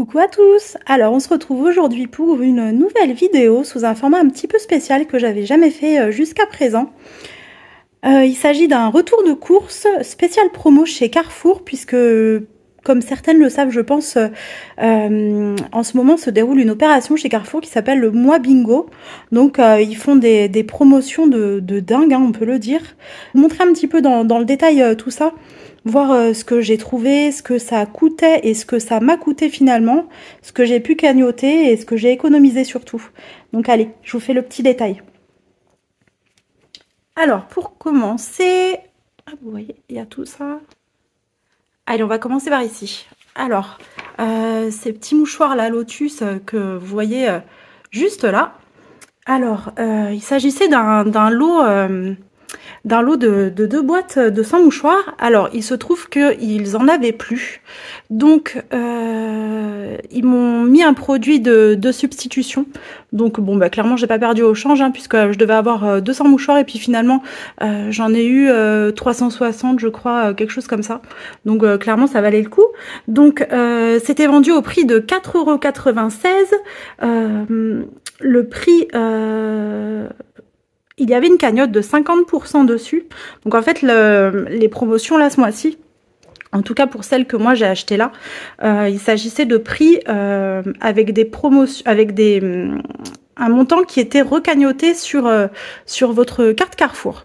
Coucou à tous! Alors on se retrouve aujourd'hui pour une nouvelle vidéo sous un format un petit peu spécial que j'avais jamais fait jusqu'à présent. Il s'agit d'un retour de course spécial promo chez Carrefour puisque, comme certaines le savent je pense, en ce moment se déroule une opération chez Carrefour qui s'appelle le mois bingo. Donc ils font des promotions de dingue, hein, on peut le dire. Vous montrer un petit peu dans le détail tout ça. Voir ce que j'ai trouvé, ce que ça coûtait et ce que ça m'a coûté finalement, ce que j'ai pu cagnotter et ce que j'ai économisé surtout. Donc allez, je vous fais le petit détail. Alors pour commencer, vous voyez, il y a tout ça. Allez, on va commencer par ici. Alors, ces petits mouchoirs là, Lotus, que vous voyez juste là. Alors, il s'agissait d'un lot... de 2 boîtes de 100 mouchoirs. Alors, il se trouve qu'ils en avaient plus. Donc, ils m'ont mis un produit de substitution. Donc, bon, bah, clairement, j'ai pas perdu au change, hein, puisque je devais avoir 200 mouchoirs. Et puis, finalement, j'en ai eu 360, je crois, quelque chose comme ça. Donc, clairement, ça valait le coup. Donc, c'était vendu au prix de 4,96 €. Le prix... il y avait une cagnotte de 50% dessus. Donc en fait, les promotions là ce mois-ci, en tout cas pour celles que moi j'ai achetées là, il s'agissait de prix avec des promotions, avec un montant qui était recagnoté sur votre carte Carrefour.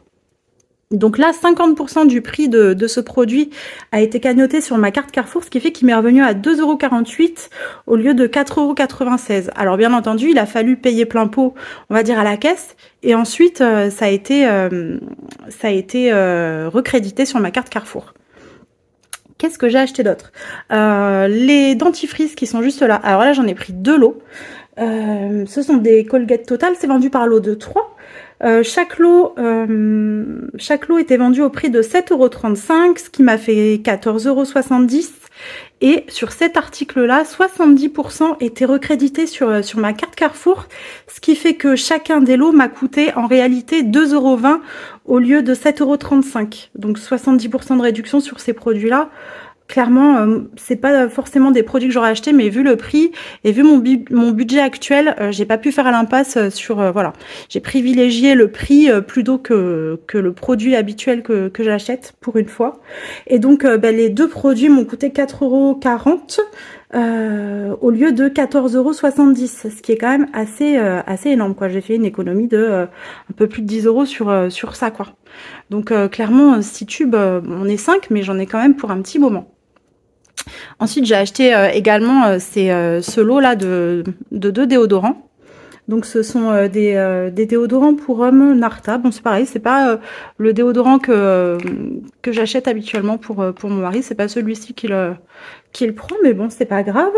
Donc là, 50% du prix de ce produit a été cagnoté sur ma carte Carrefour, ce qui fait qu'il m'est revenu à 2,48 € au lieu de 4,96 €. Alors bien entendu, il a fallu payer plein pot, on va dire, à la caisse. Et ensuite, ça a été recrédité sur ma carte Carrefour. Qu'est-ce que j'ai acheté d'autre? Les dentifrices qui sont juste là. Alors là, j'en ai pris 2 lots. Ce sont des Colgate Total, c'est vendu par lot de 3. Chaque lot était vendu au prix de 7,35 €, ce qui m'a fait 14,70 €. Et sur cet article-là, 70% étaient recrédités sur ma carte Carrefour, ce qui fait que chacun des lots m'a coûté en réalité 2,20 € au lieu de 7,35 €. Donc 70% de réduction sur ces produits-là. Clairement, c'est pas forcément des produits que j'aurais acheté, mais vu le prix et vu mon budget actuel, j'ai pas pu faire à l'impasse sur voilà. J'ai privilégié le prix plutôt que le produit habituel que j'achète pour une fois. Et donc les deux produits m'ont coûté 4,40 € au lieu de 14,70 €, ce qui est quand même assez énorme, quoi. J'ai fait une économie de un peu plus de 10 € sur ça, quoi. Donc clairement, 6 tubes, on est 5, mais j'en ai quand même pour un petit moment. Ensuite, j'ai acheté également ce lot-là de 2 déodorants. Donc, ce sont des déodorants pour hommes Narta. Bon, c'est pareil, c'est pas le déodorant que j'achète habituellement pour mon mari. C'est pas celui-ci qu'il prend, mais bon, c'est pas grave.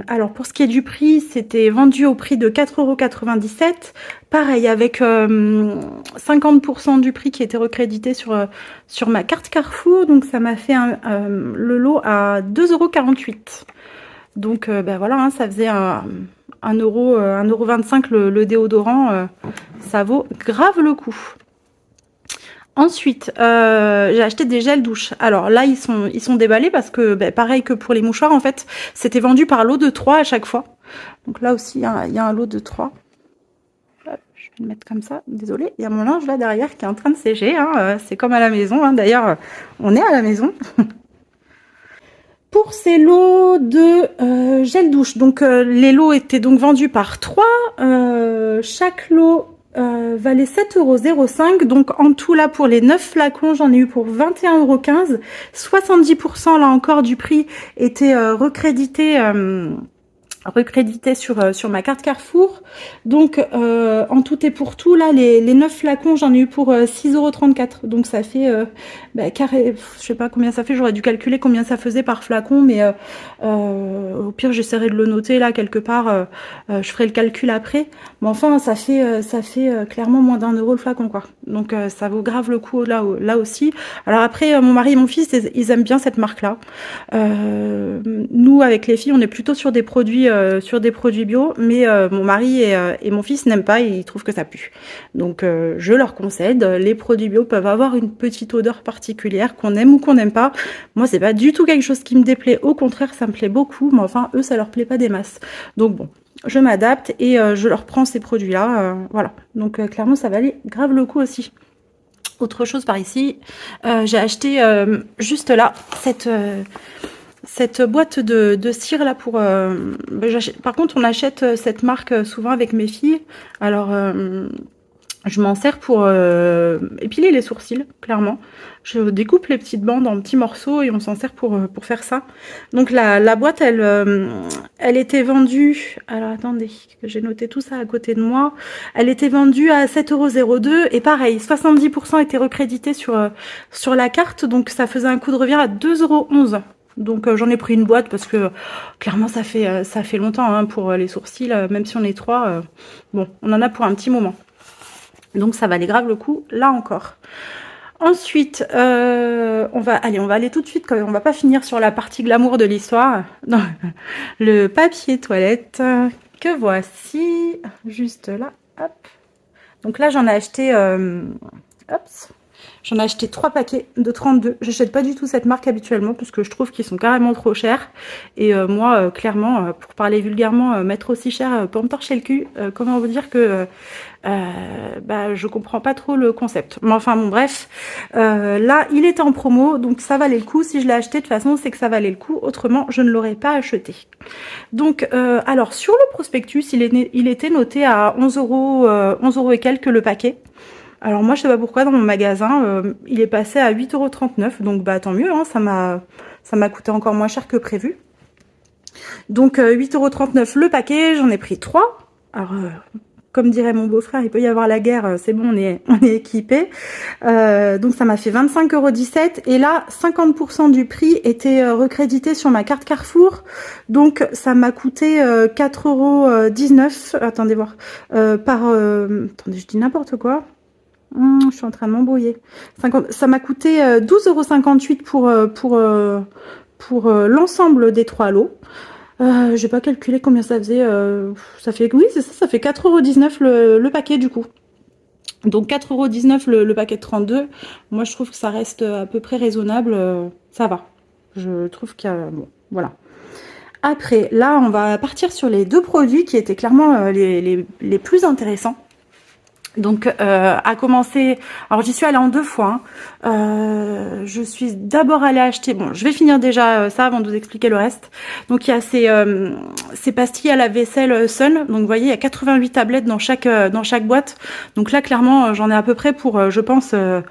Alors, pour ce qui est du prix, c'était vendu au prix de 4,97 €. Pareil, avec 50% du prix qui était recrédité sur ma carte Carrefour. Donc, ça m'a fait le lot à 2,48 €. Donc, voilà, hein, ça faisait 1,25 € le déodorant. Ça vaut grave le coup. Ensuite, j'ai acheté des gels douche. Alors là, ils sont déballés parce que, pareil que pour les mouchoirs, en fait, c'était vendu par lot de 3 à chaque fois. Donc là aussi, il y a un lot de 3. Hop, je vais le mettre comme ça. Désolée, il y a mon linge là derrière qui est en train de sécher. Hein. C'est comme à la maison. Hein. D'ailleurs, on est à la maison. Pour ces lots de gel douche, donc les lots étaient donc vendus par 3. Chaque lot valait 7,05 €. Donc en tout là pour les 9 flacons, j'en ai eu pour 21,15 €. 70% là encore du prix était recrédité sur ma carte Carrefour. Donc en tout et pour tout là les 9 flacons, j'en ai eu pour 6,34 €. Donc ça fait carré, je sais pas combien ça fait, j'aurais dû calculer combien ça faisait par flacon, mais au pire j'essaierai de le noter là quelque part, je ferai le calcul après. Mais enfin ça fait clairement moins d'1 € le flacon, quoi. Donc ça vaut grave le coup là aussi. Alors après mon mari et mon fils, ils aiment bien cette marque là. Nous avec les filles, on est plutôt sur des produits sur des produits bio, mais mon mari et mon fils n'aiment pas, et ils trouvent que ça pue. Donc je leur concède, les produits bio peuvent avoir une petite odeur particulière, qu'on aime ou qu'on n'aime pas. Moi, c'est pas du tout quelque chose qui me déplaît, au contraire, ça me plaît beaucoup, mais enfin, eux, ça leur plaît pas des masses. Donc bon, je m'adapte et je leur prends ces produits-là, voilà. Donc clairement, ça valait grave le coup aussi. Autre chose par ici, j'ai acheté juste là cette boîte de cire là pour... par contre, on achète cette marque souvent avec mes filles. Alors, je m'en sers pour épiler les sourcils, clairement. Je découpe les petites bandes en petits morceaux et on s'en sert pour faire ça. Donc la boîte, elle était vendue... Alors attendez, que j'ai noté tout ça à côté de moi. Elle était vendue à 7,02 € et pareil, 70% étaient recrédités sur la carte. Donc ça faisait un coût de revient à 2,11 €. Donc j'en ai pris une boîte parce que clairement ça fait longtemps hein, pour les sourcils, même si on est trois, bon, on en a pour un petit moment. Donc ça valait grave le coup, là encore. Ensuite, on va aller tout de suite, quand même, on va pas finir sur la partie glamour de l'histoire. Le papier toilette que voici, juste là, hop. Donc là, j'en ai acheté, j'en ai acheté 3 paquets de 32. J'achète pas du tout cette marque habituellement parce que je trouve qu'ils sont carrément trop chers. Et moi, clairement, pour parler vulgairement, mettre aussi cher pour me torcher le cul, comment vous dire que je comprends pas trop le concept. Mais enfin bon, bref. Là, il était en promo, donc ça valait le coup. Si je l'ai acheté, de toute façon, c'est que ça valait le coup. Autrement, je ne l'aurais pas acheté. Donc, alors, sur le prospectus, il était noté à 11 €, 11 € et quelques le paquet. Alors moi, je sais pas pourquoi, dans mon magasin, il est passé à 8,39 €. Donc bah tant mieux, hein, ça m'a coûté encore moins cher que prévu. Donc 8,39 € le paquet, j'en ai pris 3. Alors comme dirait mon beau-frère, il peut y avoir la guerre, c'est bon, on est équipé. Donc ça m'a fait 25,17 € et là 50% du prix était recrédité sur ma carte Carrefour. Donc ça m'a coûté 4,19 €. Attendez voir. Attendez, je dis n'importe quoi. Je suis en train de m'embrouiller. Ça m'a coûté 12,58 € pour l'ensemble des 3 lots. J'ai pas calculé combien ça faisait. Ça fait, oui, c'est ça, ça fait 4,19 € le paquet du coup. Donc 4,19 € le paquet de 32. Moi, je trouve que ça reste à peu près raisonnable. Ça va. Je trouve qu'il y a... Bon, voilà. Après, là, on va partir sur les 2 produits qui étaient clairement les plus intéressants. Donc à commencer, alors j'y suis allée en 2 fois, hein. Je suis d'abord allée acheter, bon je vais finir déjà ça avant de vous expliquer le reste. Donc il y a ces pastilles à la vaisselle Sun, donc vous voyez il y a 88 tablettes dans chaque boîte. Donc là clairement j'en ai à peu près pour je pense un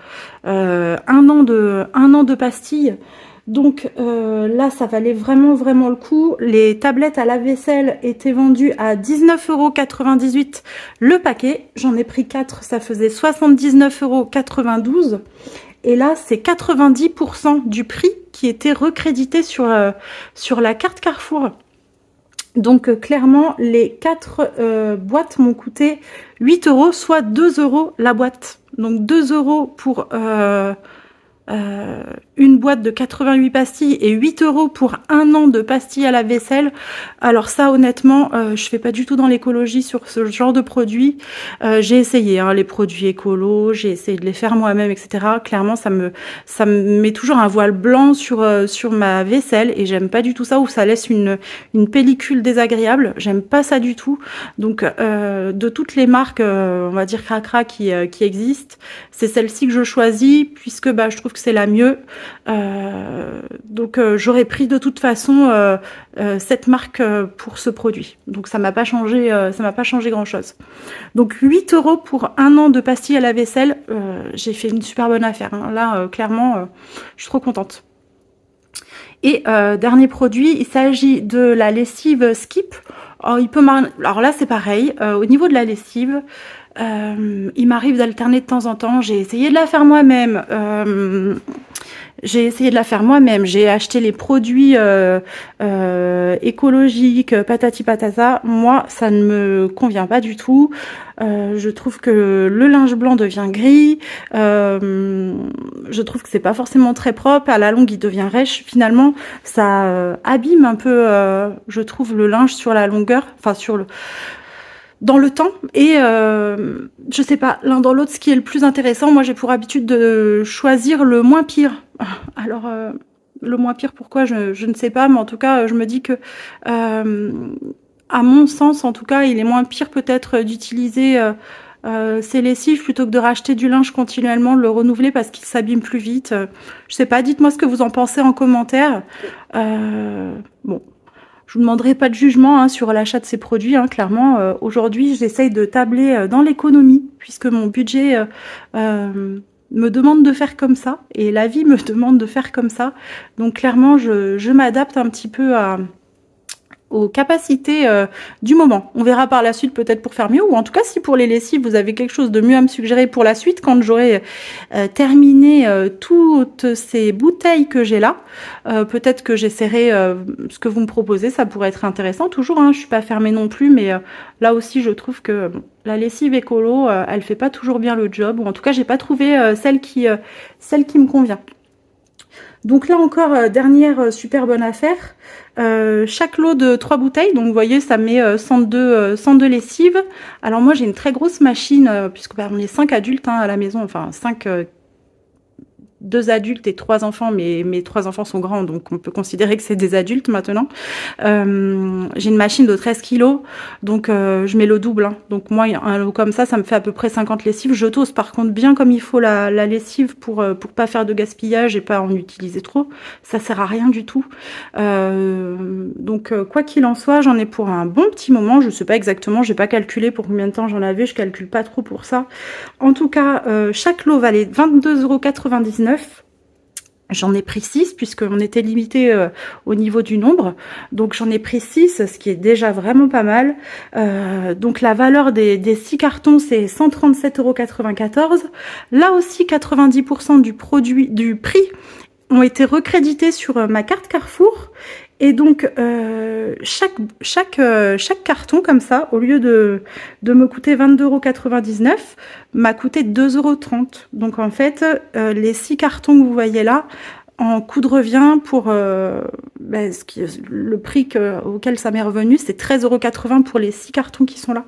an de pastilles. Donc là, ça valait vraiment le coup. Les tablettes à lave-vaisselle étaient vendues à 19,98 € le paquet. J'en ai pris 4, ça faisait 79,92 €. Et là, c'est 90% du prix qui était recrédité sur la carte Carrefour. Donc clairement, les 4 boîtes m'ont coûté 8 €, soit 2 € la boîte. Donc 2 € pour... une boîte de 88 pastilles et 8 € pour un an de pastilles à la vaisselle. Alors ça honnêtement je fais pas du tout dans l'écologie sur ce genre de produits. J'ai essayé hein, les produits écolos, j'ai essayé de les faire moi-même, etc. Clairement ça me met toujours un voile blanc sur ma vaisselle et j'aime pas du tout ça, où ça laisse une pellicule désagréable. J'aime pas ça du tout. Donc de toutes les marques on va dire cracra qui existent, c'est celle-ci que je choisis puisque bah je trouve que c'est la mieux. Donc j'aurais pris de toute façon cette marque pour ce produit. Donc ça m'a pas changé grand chose. Donc 8 € pour un an de pastilles à la vaisselle, j'ai fait une super bonne affaire. Hein. Là clairement je suis trop contente. Et dernier produit, il s'agit de la lessive Skip. Alors là c'est pareil, au niveau de la lessive, il m'arrive d'alterner de temps en temps. J'ai essayé de la faire moi-même. J'ai essayé de la faire moi-même. J'ai acheté les produits écologiques, patati patata. Moi, ça ne me convient pas du tout. Je trouve que le linge blanc devient gris. Je trouve que c'est pas forcément très propre. À la longue, il devient rêche. Finalement, ça abîme un peu, je trouve, le linge sur la longueur, enfin dans le temps. Et je sais pas, l'un dans l'autre, ce qui est le plus intéressant, moi j'ai pour habitude de choisir le moins pire. Alors le moins pire, pourquoi, je ne sais pas, mais en tout cas je me dis que à mon sens en tout cas, il est moins pire peut-être d'utiliser ces lessives plutôt que de racheter du linge continuellement, de le renouveler parce qu'il s'abîme plus vite. Je sais pas, dites-moi ce que vous en pensez en commentaire. Bon, je vous demanderai pas de jugement hein, sur l'achat de ces produits. Hein, clairement, aujourd'hui, j'essaye de tabler dans l'économie puisque mon budget me demande de faire comme ça et la vie me demande de faire comme ça. Donc clairement, je m'adapte un petit peu aux capacités du moment. On verra par la suite peut-être pour faire mieux, ou en tout cas si pour les lessives vous avez quelque chose de mieux à me suggérer pour la suite, quand j'aurai terminé toutes ces bouteilles que j'ai là, peut-être que j'essaierai ce que vous me proposez, ça pourrait être intéressant toujours, hein, je suis pas fermée non plus, mais là aussi je trouve que la lessive écolo, elle fait pas toujours bien le job, ou en tout cas j'ai pas trouvé celle qui me convient. Donc là encore, dernière super bonne affaire. Chaque lot de 3 bouteilles, donc vous voyez, ça met 102 lessives. Alors moi, j'ai une très grosse machine, puisque on est 5 adultes hein, à la maison, enfin 5 2 adultes et 3 enfants, mais mes 3 enfants sont grands, donc on peut considérer que c'est des adultes maintenant. J'ai une machine de 13 kilos, donc je mets le double. Hein. Donc moi, un lot comme ça me fait à peu près 50 lessives. Je tosse par contre bien comme il faut la lessive pour pas faire de gaspillage et pas en utiliser trop. Ça sert à rien du tout. Donc quoi qu'il en soit, j'en ai pour un bon petit moment. Je sais pas exactement, j'ai pas calculé pour combien de temps j'en avais, je calcule pas trop pour ça. En tout cas, chaque lot valait 22,99 €. J'en ai pris 6 puisqu'on était limité au niveau du nombre. Donc j'en ai pris 6, ce qui est déjà vraiment pas mal. Donc la valeur des 6 cartons, c'est 137,94 €. Là aussi, 90% du prix ont été recrédités sur ma carte Carrefour. Et donc, chaque carton comme ça, au lieu de me coûter 22,99 €, m'a coûté 2,30 €. Donc en fait, les 6 cartons que vous voyez là, en coût de revient pour le prix auquel ça m'est revenu, c'est 13,80 € pour les 6 cartons qui sont là.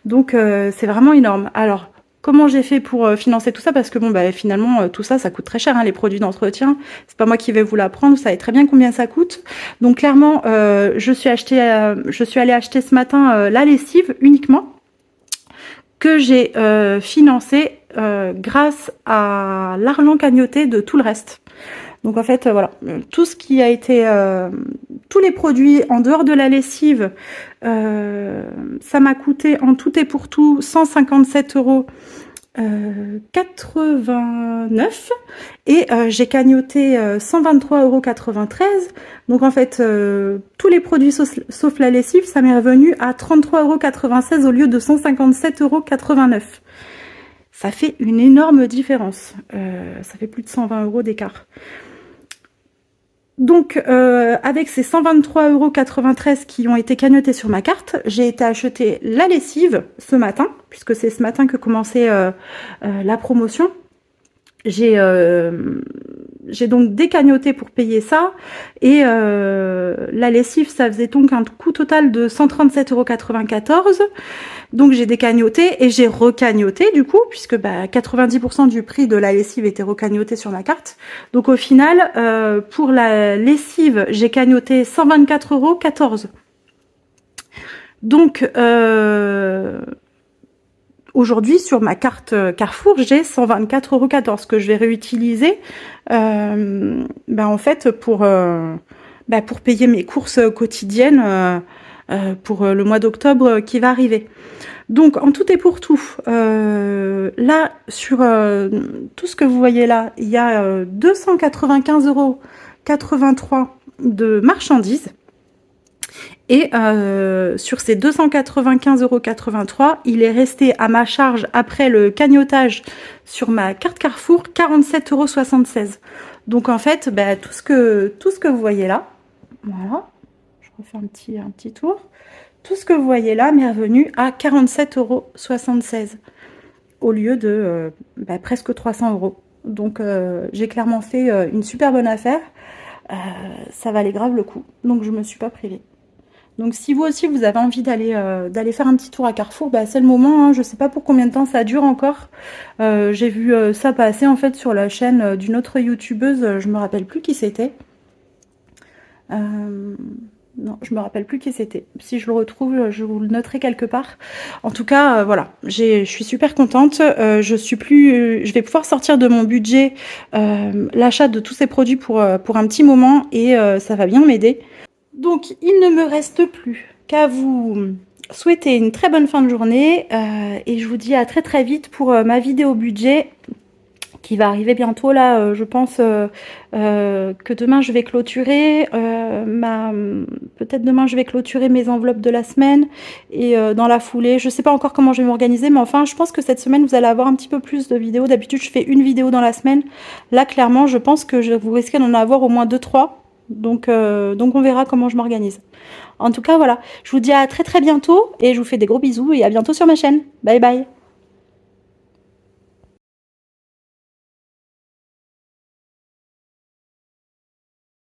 Donc c'est vraiment énorme. Alors, comment j'ai fait pour financer tout ça? Parce que bon, finalement, tout ça, ça coûte très cher, hein, les produits d'entretien. C'est pas moi qui vais vous l'apprendre, vous savez très bien combien ça coûte. Donc clairement, je suis allée acheter ce matin la lessive uniquement, que j'ai financé grâce à l'argent cagnoté de tout le reste. Donc en fait, voilà, tout ce qui a été, tous les produits en dehors de la lessive, ça m'a coûté en tout et pour tout 157,89 € et j'ai cagnoté 123,93 €. Donc en fait, tous les produits sauf la lessive, ça m'est revenu à 33,96 € au lieu de 157,89 €. Ça fait une énorme différence. Ça fait plus de 120 € d'écart. Donc, avec ces 123,93 € qui ont été cagnotés sur ma carte, j'ai été acheter la lessive ce matin, puisque c'est ce matin que commençait la promotion. J'ai donc décagnoté pour payer ça, et la lessive, ça faisait donc un coût total de 137,94 €. Donc j'ai décagnoté et j'ai recagnoté du coup, puisque 90% du prix de la lessive était recagnoté sur ma carte. Donc au final, pour la lessive, j'ai cagnoté 124,14 €. Donc aujourd'hui, sur ma carte Carrefour, j'ai 124,14 € que je vais réutiliser en fait pour payer mes courses quotidiennes pour le mois d'octobre qui va arriver. Donc en tout et pour tout, là sur tout ce que vous voyez là, il y a 295,83 € de marchandises. Et sur ces 295,83 €, il est resté à ma charge après le cagnotage sur ma carte Carrefour 47,76 €. Donc en fait, bah, tout ce que vous voyez là, voilà, je refais un petit tour. Tout ce que vous voyez là m'est revenu à 47,76 € au lieu de bah, presque 300 €. Donc j'ai clairement fait une super bonne affaire. Ça valait grave le coup. Donc je me suis pas privée. Donc si vous aussi vous avez envie d'aller faire un petit tour à Carrefour, bah, c'est le moment, hein. Je sais pas pour combien de temps ça dure encore. J'ai vu ça passer en fait sur la chaîne d'une autre youtubeuse, je me rappelle plus qui c'était. Non, je me rappelle plus qui c'était. Si je le retrouve, je vous le noterai quelque part. En tout cas, voilà, je suis super contente. Je vais pouvoir sortir de mon budget l'achat de tous ces produits pour un petit moment et ça va bien m'aider. Donc, il ne me reste plus qu'à vous souhaiter une très bonne fin de journée et je vous dis à très très vite pour ma vidéo budget qui va arriver bientôt. Là, je pense que demain je vais clôturer peut-être demain je vais clôturer mes enveloppes de la semaine et dans la foulée, je sais pas encore comment je vais m'organiser, mais enfin je pense que cette semaine vous allez avoir un petit peu plus de vidéos. D'habitude je fais une vidéo dans la semaine. Là clairement je pense que vous risquez d'en avoir au moins 2-3. Donc on verra comment je m'organise. En tout cas, voilà, je vous dis à très très bientôt et je vous fais des gros bisous et à bientôt sur ma chaîne. Bye bye.